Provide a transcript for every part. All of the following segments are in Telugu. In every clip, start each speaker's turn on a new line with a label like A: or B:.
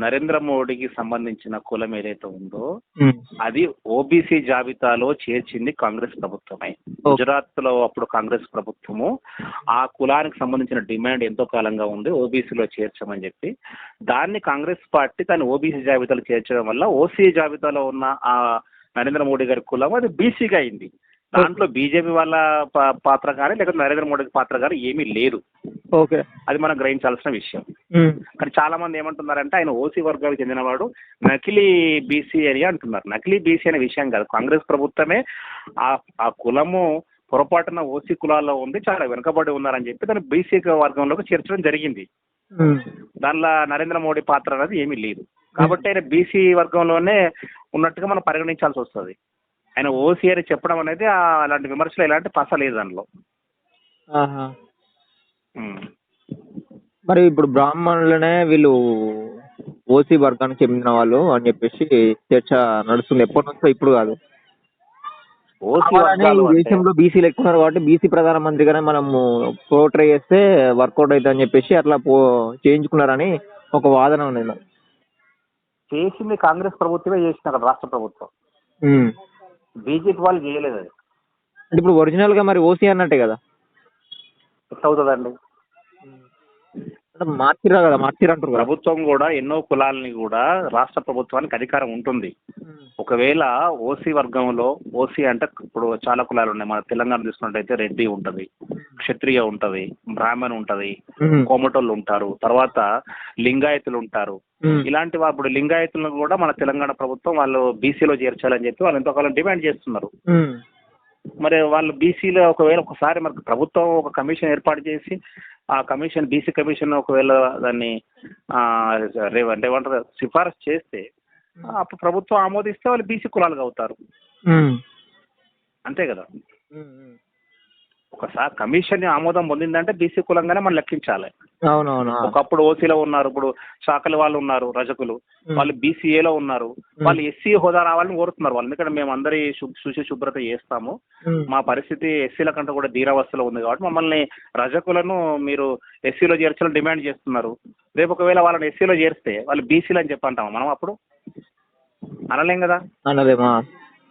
A: నరేంద్ర మోడీకి సంబంధించిన కులం ఏదైతే ఉందో
B: ఉమ్.
A: అది ఓబీసీ జాబితాలో చేర్చింది కాంగ్రెస్ ప్రభుత్వమే. గుజరాత్ లో అప్పుడు కాంగ్రెస్ ప్రభుత్వము ఆ కులానికి సంబంధించిన డిమాండ్ ఎంతో కాలంగా ఉంది ఓబీసీలో చేర్చమని చెప్పి, దాన్ని కాంగ్రెస్ పార్టీ దాన్ని ఓబీసీ జాబితాలో చేర్చడం వల్ల ఓసీ జాబితాలో ఉన్న ఆ నరేంద్ర మోడీ గారి కులం అది బీసీగా అయింది. దాంట్లో బీజేపీ వాళ్ళ పాత్ర కానీ లేకపోతే నరేంద్ర మోడీ పాత్ర కానీ ఏమీ లేదు.
B: ఓకే,
A: అది మనం గ్రహించాల్సిన విషయం.
B: ఉమ్.
A: కానీ చాలా మంది ఏమంటున్నారంటే ఆయన ఓసీ వర్గానికి చెందినవాడు, నకిలీ బీసీ అని అంటున్నారు. నకిలీ బీసీ అనే విషయం కాదు, కాంగ్రెస్ ప్రభుత్వమే ఆ కులము పొరపాటున ఓసీ కులాల్లో ఉంది, చాలా వెనుకబడి ఉన్నారని చెప్పి దాన్ని బీసీ వర్గంలోకి చేర్చడం జరిగింది. దానిలో నరేంద్ర మోడీ పాత్ర అనేది ఏమీ లేదు. కాబట్టి ఆయన బీసీ వర్గంలోనే ఉన్నట్టుగా మనం పరిగణించాల్సి వస్తుంది. ఆయన ఓసీ అని చెప్పడం అనేది అలాంటి విమర్శలు ఎలాంటి పస లేదు దానిలో.
B: ఆహా. మరి ఇప్పుడు బ్రాహ్మణులనే వీళ్ళు ఓసీ వర్గానికి చెందిన వాళ్ళు అని చెప్పేసి చర్చ నడుస్తుంది ఎప్పటి నుంచో, ఇప్పుడు కాదు.
A: ఓసీ
B: అలానే
A: వర్గాలు
B: ఈ
A: అంటే
B: దేశంలో బీసీలు ఎక్కువ ఉన్నారు కాబట్టి బీసీ ప్రధానమంత్రిగానే మనము పోర్ట్రే చేస్తే వర్కౌట్ అవుతుంది అని చెప్పేసి అట్లా చేయించుకున్నారని ఒక వాదన ఉంది.
A: చేసింది కాంగ్రెస్ ప్రభుత్వమే చేసిన రాష్ట్ర ప్రభుత్వం, బీజేపీ వాళ్ళు చేయలేదు. అది
B: అంటే ఇప్పుడు ఒరిజినల్ గా మరి ఓసీ అన్నట్టే కదా.
A: ఎట్లా అవుతుందండి?
B: అంటే మార్చిరా కదా, మార్చిరా అంటారు కదా.
A: ప్రభుత్వం కూడా ఎన్నో కులాలని కూడా రాష్ట్ర ప్రభుత్వానికి అధికారం ఉంటుంది. ఒకవేళ ఓసీ వర్గంలో, ఓసీ అంటే ఇప్పుడు చాలా కులాలు ఉన్నాయి, మన తెలంగాణ తీసుకున్నట్టయితే రెడ్డి ఉంటది, క్షత్రియ ఉంటది, బ్రాహ్మణ్ ఉంటది, కోమటోళ్ళు ఉంటారు, తర్వాత లింగాయతులు ఉంటారు. ఇలాంటి ఇప్పుడు లింగాయతులను కూడా మన తెలంగాణ ప్రభుత్వం వాళ్ళు బీసీలో చేర్చాలని చెప్పి వాళ్ళు ఎంతోకాలం డిమాండ్ చేస్తున్నారు. మరి వాళ్ళు బీసీలో ఒకసారి మరి ప్రభుత్వం ఒక కమిషన్ ఏర్పాటు చేసి ఆ కమిషన్ బీసీ కమిషన్ ఒకవేళ దాన్ని అంటే ఏమంటారు సిఫారసు చేస్తే అప్పుడు ప్రభుత్వం ఆమోదిస్తే వాళ్ళు బీసీ కులాలుగా అవుతారు. అంతే కదా. ఒకసారి కమిషన్ ఆమోదం పొందిందంటే బీసీ కులంగానే మనం లెక్కించాలి.
B: అవునవును.
A: ఒకప్పుడు ఓసీలో ఉన్నారు, ఇప్పుడు శాఖల వాళ్ళు ఉన్నారు, రజకులు వాళ్ళు బీసీఏలో ఉన్నారు, వాళ్ళు ఎస్సీ హోదా రావాలని కోరుతున్నారు వాళ్ళు. ఎందుకంటే మేము అందరి శుచి శుభ్రత చేస్తాము, మా పరిస్థితి ఎస్సీల కంటే కూడా ధీరావస్థలో ఉంది కాబట్టి మమ్మల్ని రజకులను మీరు ఎస్సీలో చేర్చాలని డిమాండ్ చేస్తున్నారు. రేపు ఒకవేళ వాళ్ళని ఎస్సీలో చేరిస్తే వాళ్ళు బీసీలు అని చెప్పంటాము మనం, అప్పుడు అనలేం కదా.
B: అనలేమా?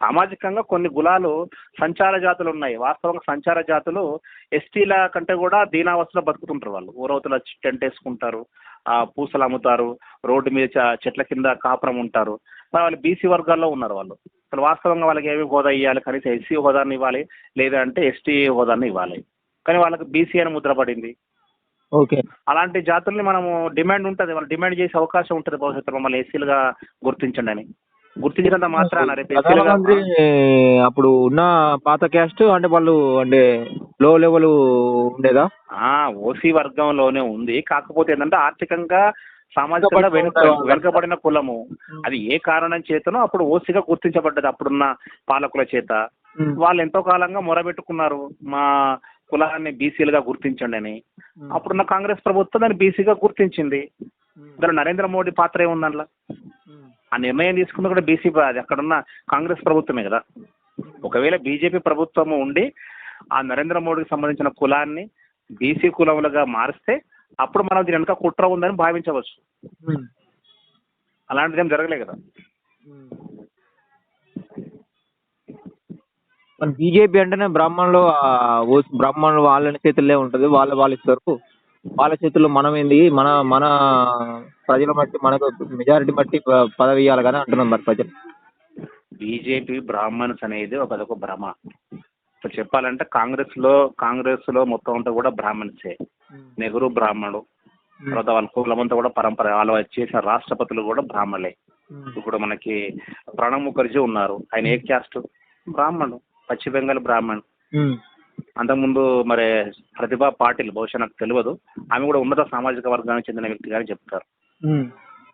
A: సామాజికంగా కొన్ని కులాలు సంచార జాతులు ఉన్నాయి. వాస్తవంగా సంచార జాతులు ఎస్టీల కంటే కూడా దీనావస్థలో బతుకుతుంటారు. వాళ్ళు ఊరవతల టెంట్ వేసుకుంటారు, పూసలు అమ్ముతారు, రోడ్డు మీద చెట్ల కింద కాపురం ఉంటారు. మరి వాళ్ళు బీసీ వర్గాల్లో ఉన్నారు. వాళ్ళు అసలు వాస్తవంగా వాళ్ళకి ఏమి హోదా ఇవ్వాలి, కనీసం ఎస్సీ హోదాన్ని ఇవ్వాలి, లేదంటే ఎస్టీ హోదాన్ని ఇవ్వాలి. కానీ వాళ్ళకి బీసీ అని ముద్ర పడింది.
B: ఓకే,
A: అలాంటి జాతుల్ని మనము డిమాండ్ ఉంటుంది, వాళ్ళు డిమాండ్ చేసే అవకాశం ఉంటుంది భవిష్యత్తులో మమ్మల్ని ఎస్సీలుగా గుర్తించండి అని. గుర్తించినంత మాత్రాన రేపు
B: ప్రధానమంత్రి అప్పుడు ఉన్న పాత క్యాస్ట్ అంటే వాళ్ళు అంటే లో లెవెల్ ఉండేదా?
A: ఓసీ వర్గంలోనే ఉంది. కాకపోతే ఏంటంటే ఆర్థికంగా సామాజికంగా వెనుకబడిన కులము. అది ఏ కారణం చేతనో అప్పుడు ఓసీగా గుర్తించబడ్డది అప్పుడున్న పాలకుల చేత. వాళ్ళు ఎంతో కాలంగా మొరబెట్టుకున్నారు మా కులాన్ని బీసీలుగా గుర్తించండి అని. అప్పుడున్న కాంగ్రెస్ ప్రభుత్వం దాన్ని బీసీగా గుర్తించింది. దాని నరేంద్ర మోడీ పాత్ర ఏముంది అందులో? ఆ నిర్ణయం తీసుకుంది కూడా బీసీ, అది అక్కడున్న కాంగ్రెస్ ప్రభుత్వమే కదా. ఒకవేళ బీజేపీ ప్రభుత్వం ఉండి ఆ నరేంద్ర మోడీకి సంబంధించిన కులాన్ని బీసీ కులములుగా మారిస్తే అప్పుడు మనం దీని వెనక కుట్ర ఉందని భావించవచ్చు. అలాంటిది ఏం జరగలే కదా.
B: బీజేపీ అంటేనే బ్రాహ్మణులు వాళ్ళని చేతుల్లో ఉంటుంది, వాళ్ళు ఇస్తారు, వాళ్ళ చేతుల్లో మనం ఏంది, మన మన ప్రజల బట్టి మనకు మెజారిటీ బట్టి పదవి ఇవ్వాలి కదా అంటున్నాం మరి ప్రజలు.
A: బీజేపీ బ్రాహ్మణ్స్ అనేది అదొక భ్రమ. ఇప్పుడు చెప్పాలంటే కాంగ్రెస్ లో మొత్తం అంతా కూడా బ్రాహ్మణ్సే. నెహ్రూ బ్రాహ్మణుడు, తర్వాత వాళ్ళ కులమంతా కూడా పరంపర, వాళ్ళు చేసిన రాష్ట్రపతులు కూడా బ్రాహ్మణులే. ఇప్పుడు మనకి ప్రణబ్ ముఖర్జీ ఉన్నారు, ఆయన ఏ క్యాస్ట్? బ్రాహ్మణుడు, పశ్చిమ బెంగాల్ బ్రాహ్మణ్. అంతకుముందు మరి ప్రతిభా పాటిల్, బహుశా నాకు తెలియదు, ఆమె కూడా ఉన్నత సామాజిక వర్గానికి చెందిన వ్యక్తి గాని చెప్తారు.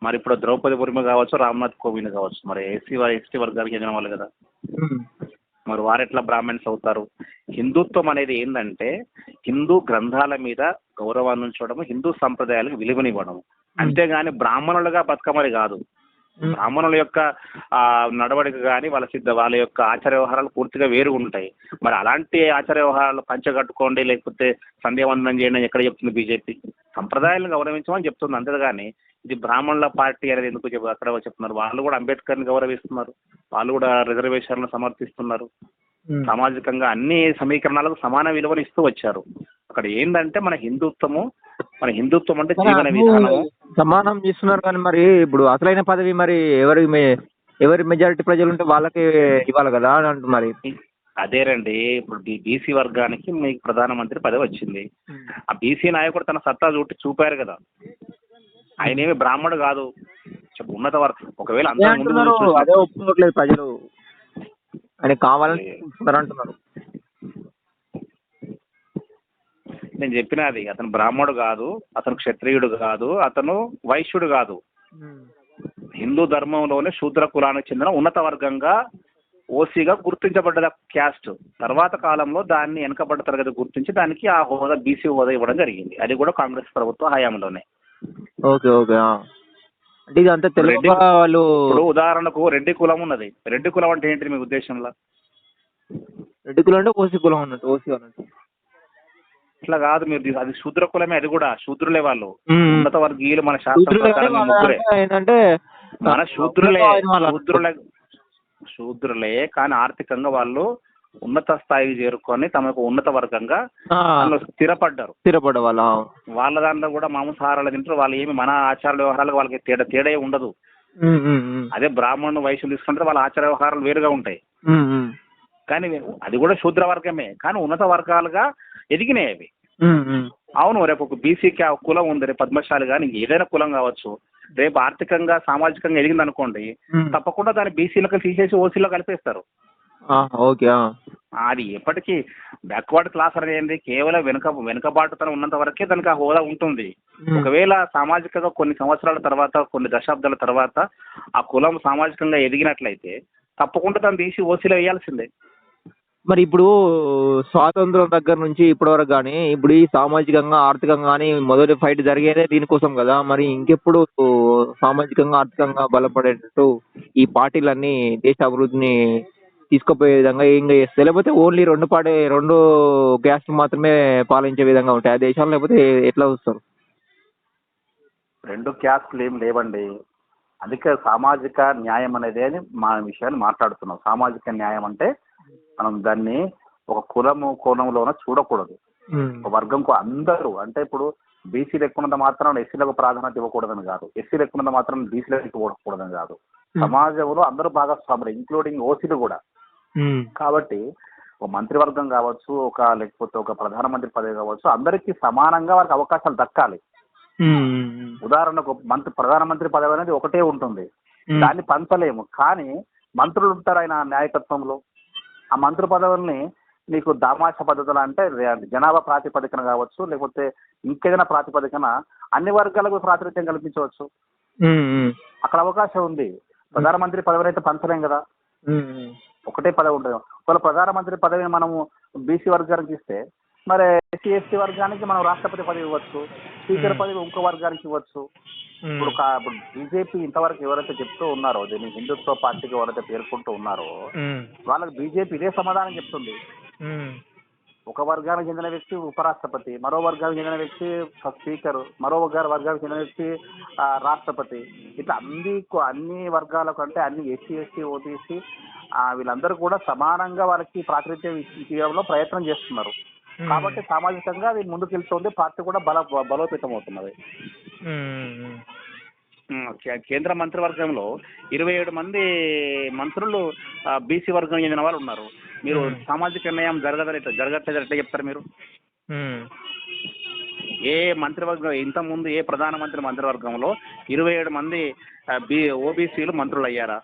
A: మరి ఇప్పుడు ద్రౌపది ముర్ము కావచ్చు, రామ్నాథ్ కోవింద్ కావచ్చు, మరి ఎస్టీ వర్గానికి చెందిన వాళ్ళు కదా. మరి వారెట్లా బ్రాహ్మణ్స్ అవుతారు? హిందుత్వం అనేది ఏంటంటే హిందూ గ్రంథాల మీద గౌరవాన్ని ఉంచడము, హిందూ సంప్రదాయాలకు విలువనివ్వడము, అంతేగాని బ్రాహ్మణులుగా బతకమని కాదు. బ్రాహ్మణుల యొక్క నడవడిక కానీ వాళ్ళ యొక్క ఆచార వ్యవహారాలు పూర్తిగా వేరుగా ఉంటాయి. మరి అలాంటి ఆచార వ్యవహారాలు పంచగట్టుకోండి లేకపోతే సంధ్యావందనం చేయండి అని ఎక్కడ చెప్తుంది బీజేపీ? సంప్రదాయాలను గౌరవించమని చెప్తుంది అంతే కానీ ఇది బ్రాహ్మణుల పార్టీ అనేది ఎందుకు అక్కడ చెప్తున్నారు? వాళ్ళు కూడా అంబేద్కర్ని గౌరవిస్తున్నారు, వాళ్ళు కూడా రిజర్వేషన్లు సమర్థిస్తున్నారు. సామాజికంగా అన్ని సమీకరణాలకు సమాన విలువలు ఇస్తూ వచ్చారు. అక్కడ ఏంటంటే మన హిందుత్వం అంటే జీవన విధానము
B: సమానం చేస్తున్నారు. కానీ మరి ఇప్పుడు అసలైన పదవి మరి ఎవరి మెజారిటీ ప్రజలు ఉంటే వాళ్ళకి ఇవ్వాలి కదా అని అంటున్నారు.
A: అదేనండి, ఇప్పుడు బీసీ వర్గానికి మీకు ప్రధానమంత్రి పదవి వచ్చింది. ఆ బీసీ నాయకుడు తన సత్తా చూపారు కదా. ఆయన ఏమి బ్రాహ్మణుడు కాదు, ఉన్నత వర్గం. ఒకవేళ
B: అదే ఒప్పుకోవట్లేదు ప్రజలు, ఆయన కావాలని అంటున్నారు.
A: నేను చెప్పినది, అతను బ్రాహ్మణుడు కాదు, అతను క్షత్రియుడు కాదు, అతను వైశ్యుడు కాదు. హిందూ ధర్మంలోనే శూద్ర కులానికి చెందిన ఉన్నత వర్గంగా ఓసీగా గుర్తించబడ్డ క్యాస్ట్. తర్వాత కాలంలో దాన్ని వెనకబడ్డ తరగతి గుర్తించి దానికి ఆ హోదా బీసీ హోదా ఇవ్వడం జరిగింది. అది కూడా కాంగ్రెస్ ప్రభుత్వ హయాంలోనే.
B: Okay okay. అంటే ఇది అంతా తెలుగు వాళ్ళు.
A: ఇప్పుడు ఉదాహరణకు రెడ్డి కులం ఉన్నది. రెడ్డి కులం అంటే ఏంటి మీ ఉద్దేశంలో?
B: రెడ్డి కులం అంటే ఓసీ కులం అన్నట్టు, ఓసీ అన్నట్టు.
A: ఇట్లా కాదు, మీరు అది శూద్ర కులమే, అది కూడా శూద్రులే వాళ్ళు, ఉన్నత వర్గీయులు. మన శాస్త్ర ప్రకారంగా ముగ్గురే
B: ఏంటంటే
A: మన శూద్రులే కానీ ఆర్థికంగా వాళ్ళు ఉన్నత స్థాయికి చేరుకొని తమకు ఉన్నత వర్గంగా స్థిరపడ్డారు. వాళ్ళ దాంట్లో కూడా మాంసాహారాలు తింటారు. వాళ్ళు ఏమి మన ఆచార వ్యవహారాలకు వాళ్ళకి తేడా ఉండదు. అదే బ్రాహ్మణుడు వైశ్యులు తీసుకుంటే వాళ్ళ ఆచార వ్యవహారాలు వేరుగా ఉంటాయి. కానీ అది కూడా శూద్ర వర్గమే కానీ ఉన్నత వర్గాలుగా ఎదిగినాయి అవి. అవును, రేపు ఒక బీసీకి కులం ఉంది, రేపు పద్మశాలి కానీ ఏదైనా కులం కావచ్చు, రేపు ఆర్థికంగా సామాజికంగా ఎదిగింది అనుకోండి, తప్పకుండా దాన్ని బీసీలకు తీసేసి ఓసీలో కలిపేస్తారు. అది ఎప్పటికీ బ్యాక్వర్డ్ క్లాస్ అనేది కేవలం వెనుకబాటుతనం ఉన్నంత వరకే దానికి ఆ హోదా ఉంటుంది. ఒకవేళ సామాజికంగా కొన్ని సంవత్సరాల తర్వాత, కొన్ని దశాబ్దాల తర్వాత ఆ కులం సామాజికంగా ఎదిగినట్లయితే తప్పకుండా దాన్ని తీసి ఓసీలో వేయాల్సిందే.
B: మరి ఇప్పుడు స్వాతంత్రం దగ్గర నుంచి ఇప్పటి వరకు కానీ ఇప్పుడు ఈ సామాజికంగా ఆర్థికంగా కానీ మొదటి ఫైట్ జరిగేదే దీనికోసం కదా. మరి ఇంకెప్పుడు సామాజికంగా ఆర్థికంగా బలపడేటట్టు ఈ పార్టీలన్నీ దేశ అభివృద్ధిని తీసుకుపోయే విధంగా ఏం చేస్తాయి? లేకపోతే ఓన్లీ రెండు క్యాస్ట్ మాత్రమే పాలించే విధంగా ఉంటాయి ఆ దేశాలు, లేకపోతే ఎట్లా చూస్తారు?
A: రెండు క్యాస్ట్లు ఏం లేవండి. అందుకే సామాజిక న్యాయం అనేది మా విషయాన్ని మాట్లాడుతున్నాం. సామాజిక న్యాయం అంటే మనం దాన్ని ఒక కోణంలోన చూడకూడదు. ఒక వర్గంకు అందరూ అంటే ఇప్పుడు బీసీలు ఎక్కువ మాత్రం ఎస్సీలకు ప్రాధాన్యత ఇవ్వకూడదని కాదు, ఎస్సీలు ఎక్కువ మాత్రం బీసీలకు ఇవ్వకూడదని కాదు. సమాజంలో అందరూ భాగస్వాములు, ఇంక్లూడింగ్ ఓసీలు కూడా. కాబట్టి ఒక మంత్రివర్గం కావచ్చు, లేకపోతే ఒక ప్రధానమంత్రి పదవి కావచ్చు, అందరికీ సమానంగా వారికి అవకాశాలు దక్కాలి. ఉదాహరణకు ప్రధానమంత్రి పదవి అనేది ఒకటే ఉంటుంది, దాన్ని పంచలేము. కానీ మంత్రులు ఉంటారు ఆయన నాయకత్వంలో. ఆ మంత్రి పదవుల్ని నీకు దామాష పద్ధతులు అంటే జనాభా ప్రాతిపదికన కావచ్చు, లేకపోతే ఇంకేదైనా ప్రాతిపదికన అన్ని వర్గాలకు ప్రాతినిధ్యం కల్పించవచ్చు. అక్కడ అవకాశం ఉంది. ప్రధానమంత్రి పదవిని అయితే పంచలేం కదా, ఒకటే పదవి ఉంటుంది. ఒకవేళ ప్రధానమంత్రి పదవిని మనము బీసీ వర్గానికి ఇస్తే మరి ఎస్సీ ఎస్టీ వర్గానికి మనం రాష్ట్రపతి పదవి ఇవ్వచ్చు, స్పీకర్ పదవి ఇంకో వర్గానికి ఇవ్వచ్చు. ఇప్పుడు బీజేపీ ఇంతవరకు ఎవరైతే చెప్తూ ఉన్నారో, దీన్ని హిందుత్వ పార్టీకి ఎవరైతే పేర్కొంటూ ఉన్నారో వాళ్ళకి బీజేపీ ఇదే సమాధానం చెప్తుంది. ఒక వర్గానికి చెందిన వ్యక్తి ఉపరాష్ట్రపతి, మరో వర్గానికి చెందిన వ్యక్తి స్పీకర్, మరో వర్గానికి చెందిన వ్యక్తి రాష్ట్రపతి. ఇట్లా అన్ని వర్గాలకు అంటే అన్ని ఎస్సీ ఎస్టీ ఓబీసీ వీళ్ళందరూ కూడా సమానంగా వాళ్ళకి ప్రాతినిధ్యం ఇవ్వడంలో ప్రయత్నం చేస్తున్నారు. కాబట్టి సామాజికంగా అది ముందుకెళ్తుంది, పార్టీ కూడా బలోపేతం అవుతున్నది. కేంద్ర మంత్రివర్గంలో 27 మంది మంత్రులు బీసీ వర్గం చెందిన వాళ్ళు ఉన్నారు. మీరు సామాజిక న్యాయం జరగట్లేదు ఎట్లా చెప్తారు మీరు? ఏ మంత్రివర్గం ఇంతకుముందు ఏ ప్రధానమంత్రి మంత్రివర్గంలో 27 మంది ఓబీసీలు మంత్రులు అయ్యారా?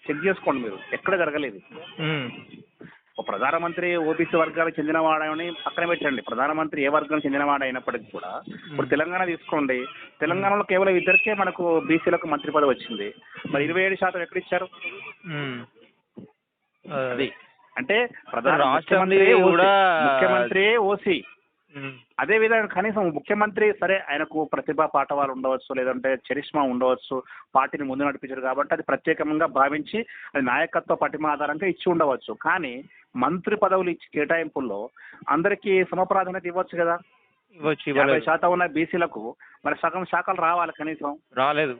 A: చెక్ చేసుకోండి మీరు, ఎక్కడ జరగలేదు. ఒక ప్రధానమంత్రి ఓబీసీ వర్గానికి చెందినవాడని పక్కన పెట్టండి, ప్రధానమంత్రి ఏ వర్గానికి చెందినవాడు అయినప్పటికీ కూడా ఇప్పుడు తెలంగాణ తీసుకోండి, తెలంగాణలో కేవలం ఇద్దరికే మనకు బీసీలకు మంత్రి పదవి వచ్చింది. మరి 27% ఎక్కడ ఇచ్చారు? అది అంటే ముఖ్యమంత్రి ఓసీ, అదేవిధంగా కనీసం ముఖ్యమంత్రి సరే ఆయనకు ప్రతిభా పాఠవాలు ఉండవచ్చు, లేదంటే చరిష్మా ఉండవచ్చు, పార్టీని ముందు నడిపించారు కాబట్టి అది ప్రత్యేకంగా భావించి అది నాయకత్వ పటిమ ఆధారంగా ఇచ్చి ఉండవచ్చు. కానీ మంత్రి పదవులు ఇచ్చి కేటాయింపుల్లో అందరికీ సమప్రాధాన్యత ఇవ్వచ్చు కదా.
B: ఇవ్వచ్చు,
A: 50% ఉన్న బీసీలకు మరి సగం శాఖలు రావాలి కనీసం.
B: రాలేదు.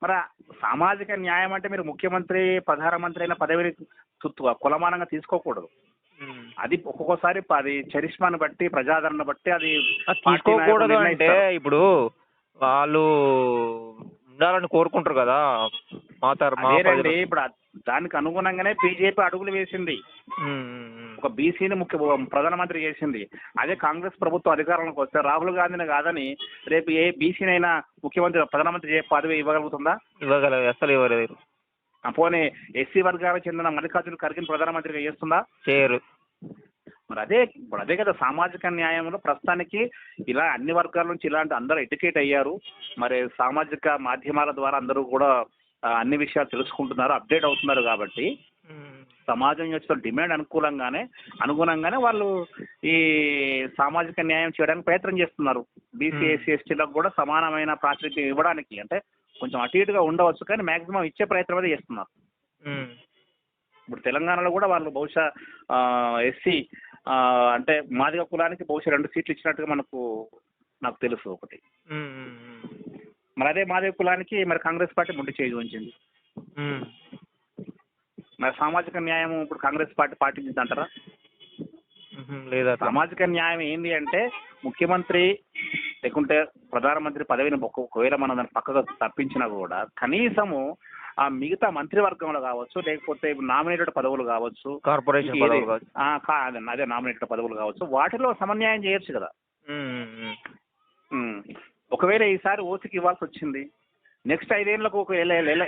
A: మరి సామాజిక న్యాయం అంటే మీరు ముఖ్యమంత్రి ప్రధానమంత్రి అయిన పదవిని కులమానంగా తీసుకోకూడదు. అది ఒక్కొక్కసారి అది చరిష్మాను బట్టి ప్రజాదరణ బట్టి అది
B: తీసుకోకూడదు. అంటే ఇప్పుడు వాళ్ళు ఉండాలని కోరుకుంటారు కదా.
A: ఇప్పుడు దానికి అనుగుణంగానే బీజేపీ అడుగులు వేసింది, ఒక బీసీని ప్రధానమంత్రి చేసింది. అదే కాంగ్రెస్ ప్రభుత్వం అధికారంలోకి వస్తే రాహుల్ గాంధీని కాదని రేపు ఏ బీసీనైనా ముఖ్యమంత్రి ప్రధానమంత్రి పదవి ఇవ్వగలుగుతుందా?
B: ఇవ్వగలదు, అసలు ఇవ్వలేదు.
A: పోనీ ఎస్సీ వర్గానికి చెందిన మల్లికార్జున ఖర్గేని ప్రధానమంత్రిగా చేస్తుందా?
B: చేయరు.
A: మరి అదే కదా సామాజిక న్యాయంలో ప్రస్తుతానికి ఇలా అన్ని వర్గాల నుంచి ఇలాంటి అందరూ ఎడ్యుకేట్ అయ్యారు. మరి సామాజిక మాధ్యమాల ద్వారా అందరూ కూడా అన్ని విషయాలు తెలుసుకుంటున్నారు, అప్డేట్ అవుతున్నారు. కాబట్టి సమాజం యొక్క డిమాండ్ అనుగుణంగానే వాళ్ళు ఈ సామాజిక న్యాయం చేయడానికి ప్రయత్నం చేస్తున్నారు. బీసీ ఎస్సీ ఎస్టీలకు కూడా సమానమైన ప్రాతినిధ్యం ఇవ్వడానికి, అంటే కొంచెం అటు ఇటుగా ఉండవచ్చు కానీ మ్యాక్సిమం ఇచ్చే ప్రయత్నం అయితే చేస్తున్నారు. ఇప్పుడు తెలంగాణలో కూడా వాళ్ళు బహుశా ఎస్సీ అంటే మాదిగ కులానికి బహుశా 2 సీట్లు ఇచ్చినట్టుగా నాకు తెలుసు ఒకటి. మరి అదే మాదిగ కులానికి మరి కాంగ్రెస్ పార్టీ ముందు చేయి ఉంచింది. మరి సామాజిక న్యాయం ఇప్పుడు కాంగ్రెస్ పార్టీ పాటించింది అంటారా?
B: లేదా.
A: సామాజిక న్యాయం ఏంది అంటే ముఖ్యమంత్రి లేకుంటే ప్రధానమంత్రి పదవిని ఒకవేళ మనం దాన్ని పక్కగా తప్పించినా కూడా కనీసము ఆ మిగతా మంత్రివర్గంలో కావచ్చు, లేకపోతే నామినేటెడ్ పదవులు కావచ్చు,
B: కార్పొరేషన్
A: అదే నామినేటెడ్ పదవులు కావచ్చు, వాటిలో సమన్యాయం చేయొచ్చు కదా. ఒకవేళ ఈసారి ఓటుకి ఇవ్వాల్సి వచ్చింది, నెక్స్ట్ 5 ఏళ్లకు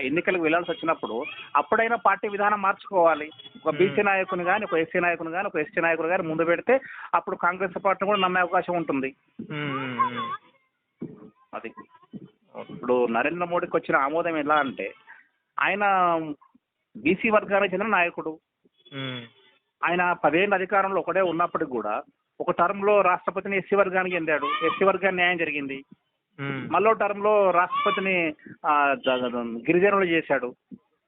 A: ఎన్నికలకు వెళ్లాల్సి వచ్చినప్పుడు అప్పుడైనా పార్టీ విధానం మార్చుకోవాలి. ఒక బీసీ నాయకుని కానీ, ఒక ఎస్సీ నాయకుని కానీ, ఒక ఎస్టీ నాయకుని కానీ ముందు పెడితే అప్పుడు కాంగ్రెస్ పార్టీని కూడా నమ్మే అవకాశం ఉంటుంది. అది ఇప్పుడు నరేంద్ర మోడీకి వచ్చిన ఆమోదం ఎలా అంటే ఆయన బీసీ వర్గానికి చెందిన నాయకుడు. ఆయన 10 ఏళ్ళ అధికారంలో ఒకడే ఉన్నప్పటికి కూడా ఒక టర్మ్లో రాష్ట్రపతిని ఎస్సీ వర్గానికి చెందాడు, ఎస్సీ వర్గానికి న్యాయం జరిగింది. మళ్ళీ టర్మ్లో రాష్ట్రపతిని గిరిజనులు చేశాడు,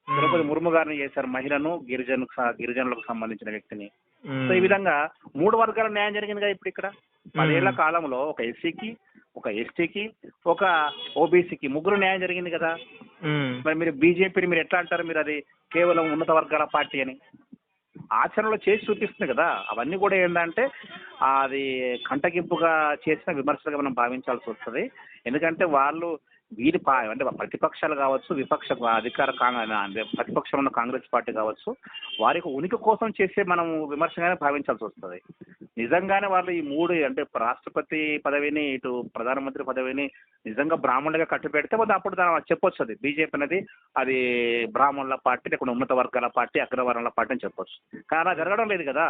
A: ద్రౌపది ముర్ము గారిని చేశారు, మహిళను గిరిజనులకు సంబంధించిన వ్యక్తిని. సో ఈ విధంగా 3 వర్గాల న్యాయం జరిగింది కదా. ఇప్పుడు ఇక్కడ 10 ఏళ్ల కాలంలో ఒక ఎస్సీకి, ఒక ఎస్టీకి, ఒక ఓబీసీకి 3 న్యాయం జరిగింది కదా. మరి మీరు బీజేపీని మీరు ఎట్లా అంటారు? మీరు అది కేవలం ఉన్నత వర్గాల పార్టీ అని ఆచరణలో చేసి చూపిస్తుంది కదా. అవన్నీ కూడా ఏంటంటే అది కంటగింపుగా చేసిన విమర్శలుగా మనం భావించాల్సి వస్తుంది. ఎందుకంటే వాళ్ళు అంటే ప్రతిపక్షాలు కావచ్చు, ప్రతిపక్షంలో ఉన్న కాంగ్రెస్ పార్టీ కావచ్చు, వారికి ఉనికి కోసం చేసే మనం విమర్శగానే భావించాల్సి వస్తుంది. నిజంగానే వాళ్ళు ఈ 3 అంటే రాష్ట్రపతి పదవిని, ఇటు ప్రధానమంత్రి పదవిని నిజంగా బ్రాహ్మణులుగా కట్టిపెడితే అప్పుడు చెప్పొచ్చు అది బీజేపీ అనేది అది బ్రాహ్మణుల పార్టీ, లేకుండా ఉన్నత వర్గాల పార్టీ, అగ్రవర్ణాల పార్టీ అని చెప్పొచ్చు. కానీ అలా జరగడం లేదు కదా.